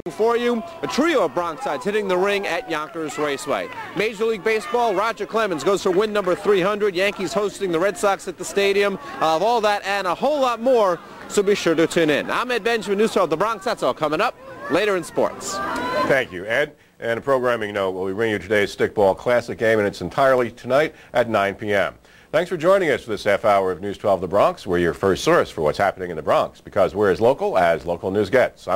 For you, a trio of Bronx sides hitting the ring at Yonkers Raceway. Major League Baseball, Roger Clemens goes for win number 300. Yankees hosting the Red Sox at the stadium. Of all that and a whole lot more, so be sure to tune in. I'm Ed Benjamin, news of the Bronx. That's all coming up later in sports. Thank you, Ed. And a programming note, we'll be bringing you today's Stickball Classic game, and it's entirely tonight at 9 p.m. Thanks for joining us for this half hour of News 12 The Bronx. We're your first source for what's happening in the Bronx, because we're as local news gets.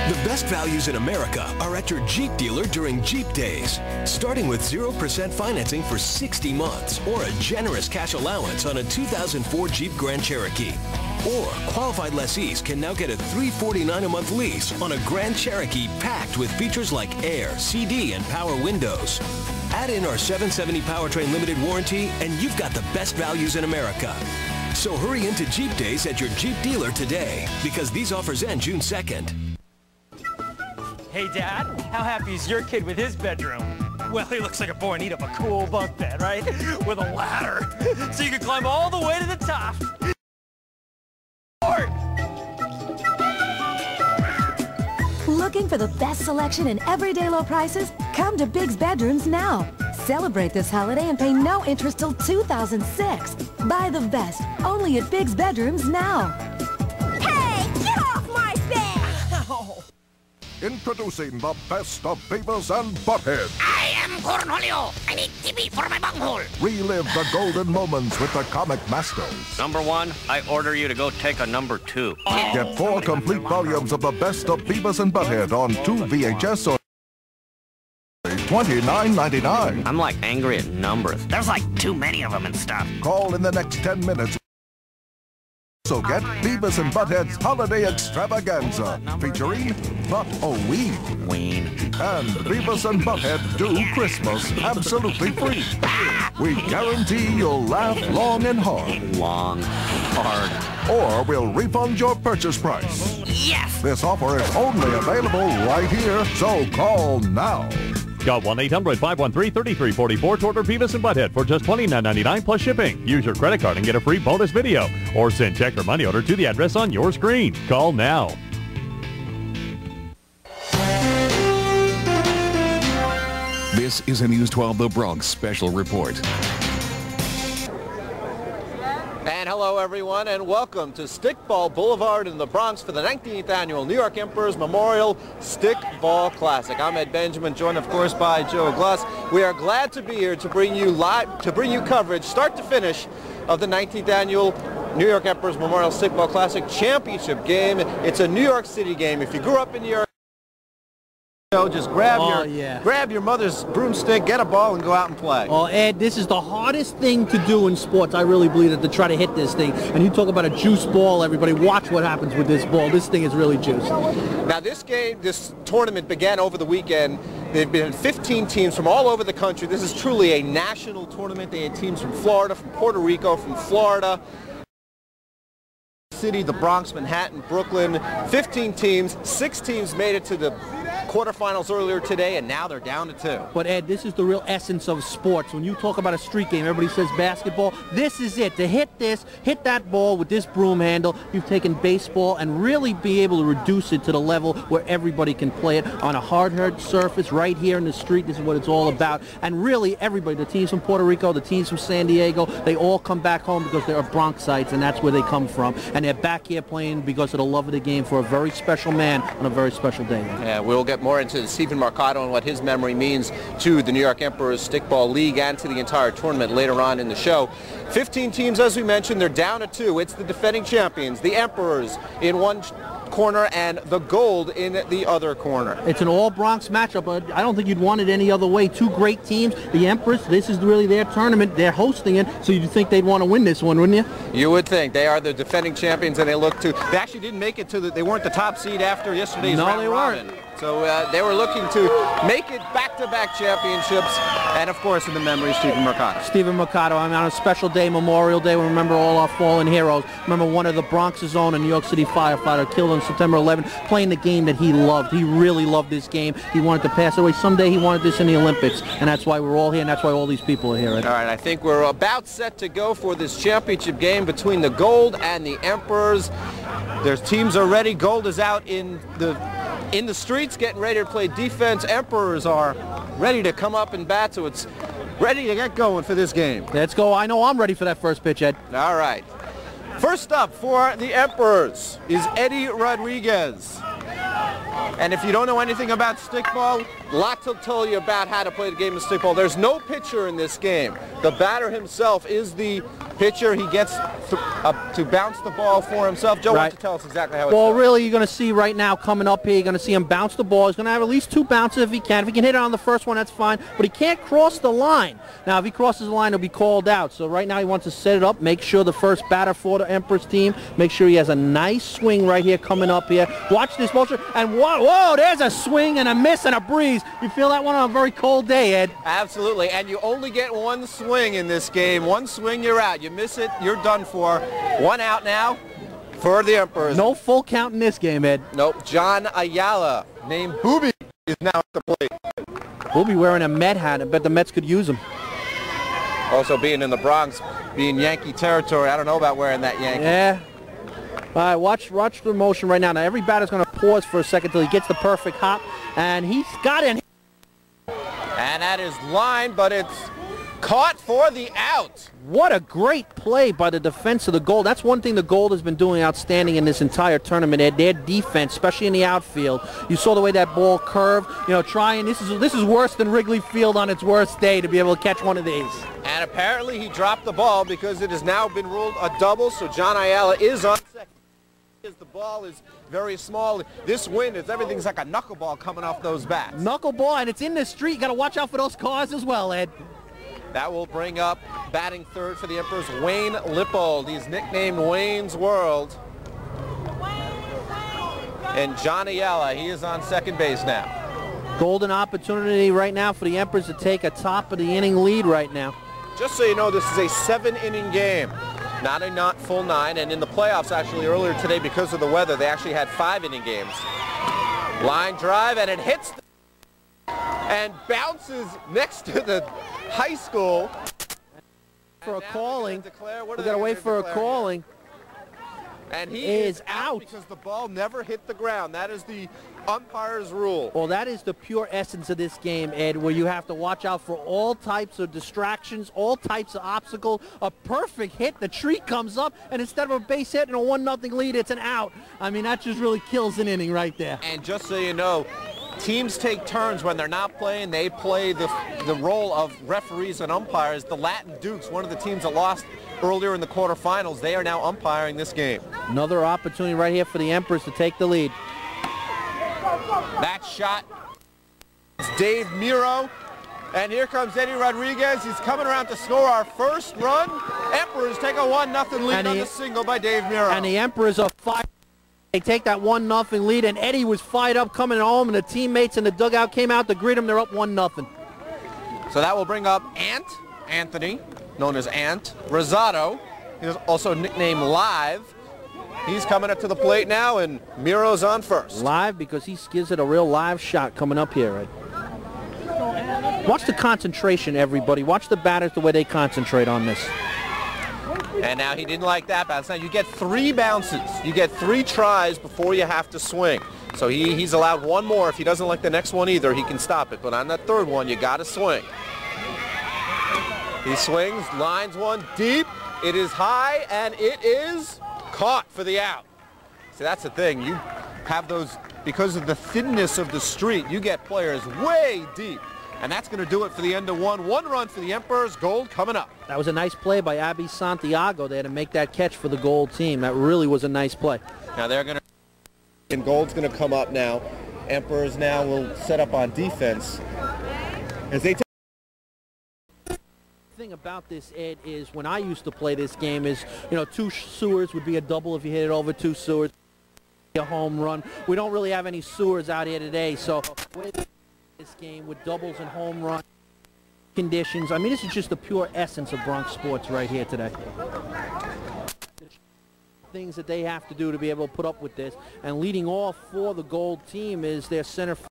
The best values in America are at your Jeep dealer during Jeep Days. Starting with 0% financing for 60 months or a generous cash allowance on a 2004 Jeep Grand Cherokee. Or qualified lessees can now get a $349 a month lease on a Grand Cherokee packed with features like air, CD, and power windows. Add in our 770 powertrain limited warranty and you've got the best values in America. So hurry into Jeep Days at your Jeep dealer today, because these offers end June 2nd. Hey, Dad, how happy is your kid with his bedroom? Well, he looks like a boy in need of a cool bunk bed, right? With a ladder, so you can climb all the way to the top. Looking for the best selection and everyday low prices? Come to Big's Bedrooms now. Celebrate this holiday and pay no interest till 2006. Buy the best, only at Big's Bedrooms now. Hey, get off my bed! Ow. Introducing the best of Beavis and Butthead. I am Cornholio. I need TV for my bunghole. Relive the golden moments with the comic masters. Number 1, I order you to go take a number 2. Get 4 complete volumes of the best of Beavis and Butthead on 2 VHS or $29.99. I'm like angry at numbers. There's like too many of them and stuff. Call in the next 10 minutes. So get Beavis and Butthead's Holiday Extravaganza, featuring But-O-Ween. Ween. And Beavis and Butthead Do Christmas absolutely free. We guarantee you'll laugh long and hard. Long, hard. Or we'll refund your purchase price. Yes! This offer is only available right here, so call now. Call 1-800-513-3344 to order Beavis and Butthead for just $29.99 plus shipping. Use your credit card and get a free bonus video. Or send check or money order to the address on your screen. Call now. This is a News 12 The Bronx special report. And hello, everyone, and welcome to Stickball Boulevard in the Bronx for the 19th Annual New York Emperor's Memorial Stickball Classic. I'm Ed Benjamin, joined, of course, by Joe Gluss. We are glad to be here to bring you coverage, start to finish, of the 19th Annual New York Emperor's Memorial Stickball Classic Championship game. It's a New York City game. If you grew up in New York, just grab your mother's broomstick, get a ball, and go out and play. Oh, Ed, this is the hardest thing to do in sports. I really believe it, to try to hit this thing. And you talk about a juice ball, everybody. Watch what happens with this ball. This thing is really juiced. Now, this tournament began over the weekend. They've been 15 teams from all over the country. This is truly a national tournament. They had teams from Florida, from Puerto Rico, from Florida, City, the Bronx, Manhattan, Brooklyn. 15 teams. 6 teams made it to the quarterfinals earlier today, and now they're down to 2. But Ed, this is the real essence of sports. When you talk about a street game, everybody says basketball. This is it. To hit that ball with this broom handle, you've taken baseball and really be able to reduce it to the level where everybody can play it on a hard-hard surface right here in the street. This is what it's all about. And really, everybody, the teams from Puerto Rico, the teams from San Diego, they all come back home because they're Bronxites, and that's where they come from. And they're back here playing because of the love of the game for a very special man on a very special day. Yeah, we'll get more into Stephen Marcato and what his memory means to the New York Emperor's Stickball League and to the entire tournament later on in the show. 15 teams, as we mentioned, they're down to 2. It's the defending champions, the Emperors, in one corner and the Gold in the other corner. It's an all-Bronx matchup, but I don't think you'd want it any other way. 2 great teams. The Emperors, this is really their tournament. They're hosting it, so you'd think they'd want to win this one, wouldn't you? You would think. They are the defending champions, and they actually didn't make it to they weren't the top seed after yesterday's round robin. Weren't. So they were looking to make it back-to-back championships, and of course in the memory of Stephen Mercado. Stephen Mercado, I mean, on a special day, Memorial Day, we remember all our fallen heroes. Remember one of the Bronx's own, a New York City firefighter, killed on September 11th, playing the game that he loved. He really loved this game. He wanted to pass it away. Someday he wanted this in the Olympics, and that's why we're all here, and that's why all these people are here. Right? All right, I think we're about set to go for this championship game between the Gold and the Emperors. Their teams are ready. Gold is out in the streets getting ready to play defense. Emperors are ready to come up and bat, so it's ready to get going for this game. Let's go. I know I'm ready for that first pitch, Ed. All right. First up for the Emperors is Eddie Rodriguez. And if you don't know anything about stickball, lots will tell you about how to play the game of stickball. There's no pitcher in this game. The batter himself is the pitcher. He gets to bounce the ball for himself. Joe, why don't you tell us exactly how it's Well, done? really, you're going to see right now coming up here, you're going to see him bounce the ball. He's going to have at least 2 bounces if he can. If he can hit it on the first one, that's fine. But he can't cross the line. Now, if he crosses the line, he'll be called out. So right now he wants to set it up, make sure the first batter for the Emperors team, make sure he has a nice swing right here coming up here. Watch this motion, and whoa, there's a swing and a miss and a breeze. You feel that one on a very cold day, Ed? Absolutely, and you only get one swing in this game. One swing, you're out. You miss it, you're done for. One out now for the Emperors. No full count in this game, Ed. Nope. John Ayala, named Booby, is now at the plate. Booby wearing a Met hat. I bet the Mets could use him. Also being in the Bronx, being Yankee territory, I don't know about wearing that Yankee. Yeah. All right, watch the motion right now. Now every batter's going to pause for a second till he gets the perfect hop, and he's got it. And that is line, but it's caught for the out. What a great play by the defense of the Gold. That's one thing the Gold has been doing outstanding in this entire tournament, Ed. Their defense, especially in the outfield. You saw the way that ball curved, trying. This is worse than Wrigley Field on its worst day to be able to catch one of these. And apparently he dropped the ball because it has now been ruled a double, so John Ayala is on second. The ball is very small. This wind is everything's like a knuckleball coming off those bats. Knuckleball, and it's in the street. You got to watch out for those cars as well, Ed. That will bring up batting third for the Emperors, Wayne Lippold. He's nicknamed Wayne's World. And John Ayala, he is on second base now. Golden opportunity right now for the Emperors to take a top of the inning lead right now. Just so you know, this is a 7-inning game, not a full 9. And in the playoffs, actually, earlier today, because of the weather, they actually had 5-inning games. Line drive, and it hits and bounces next to the high school. For a calling. We got to wait for a calling. And he is out because the ball never hit the ground. That is the umpire's rule. Well, that is the pure essence of this game, Ed, where you have to watch out for all types of distractions, all types of obstacles. A perfect hit, the tree comes up, and instead of a base hit and a 1-0 lead, it's an out. I mean, that just really kills an inning right there. And just so you know, teams take turns when they're not playing. They play the role of referees and umpires. The Latin Dukes, one of the teams that lost earlier in the quarterfinals, they are now umpiring this game. Another opportunity right here for the Emperors to take the lead. That shot is Dave Miro. And here comes Eddie Rodriguez. He's coming around to score our first run. Emperors take a 1-0 lead on the single by Dave Miro. And the Emperors are fired. They take that 1-0 lead, and Eddie was fired up coming home, and the teammates in the dugout came out to greet him. They're up 1-0. So that will bring up Anthony, known as Ant Rosado. He's also nicknamed Live. He's coming up to the plate now, and Miro's on first. Live because he gives it a real live shot coming up here, Ed. Watch the concentration, everybody. Watch the batters, the way they concentrate on this. And now he didn't like that bounce. Now you get 3 bounces. You get 3 tries before you have to swing. So he's allowed 1 more. If he doesn't like the next one either, he can stop it. But on that 3rd one, you got to swing. He swings, lines one deep. It is high, and it is caught for the out. See, that's the thing. You have those, because of the thinness of the street, you get players way deep. And that's going to do it for the end of 1. 1 run for the Emperors. Gold coming up. That was a nice play by Abby Santiago there to make that catch for the Gold team. That really was a nice play. Now they're going to, and Gold's going to come up now. Emperors now will set up on defense as they take. The thing about this, Ed, is when I used to play this game is, 2 sewers would be a double if you hit it over 2 sewers. a home run. We don't really have any sewers out here today, so this game with doubles and home run conditions. I mean, this is just the pure essence of Bronx sports right here today. Things that they have to do to be able to put up with this, and leading off for the gold team is their center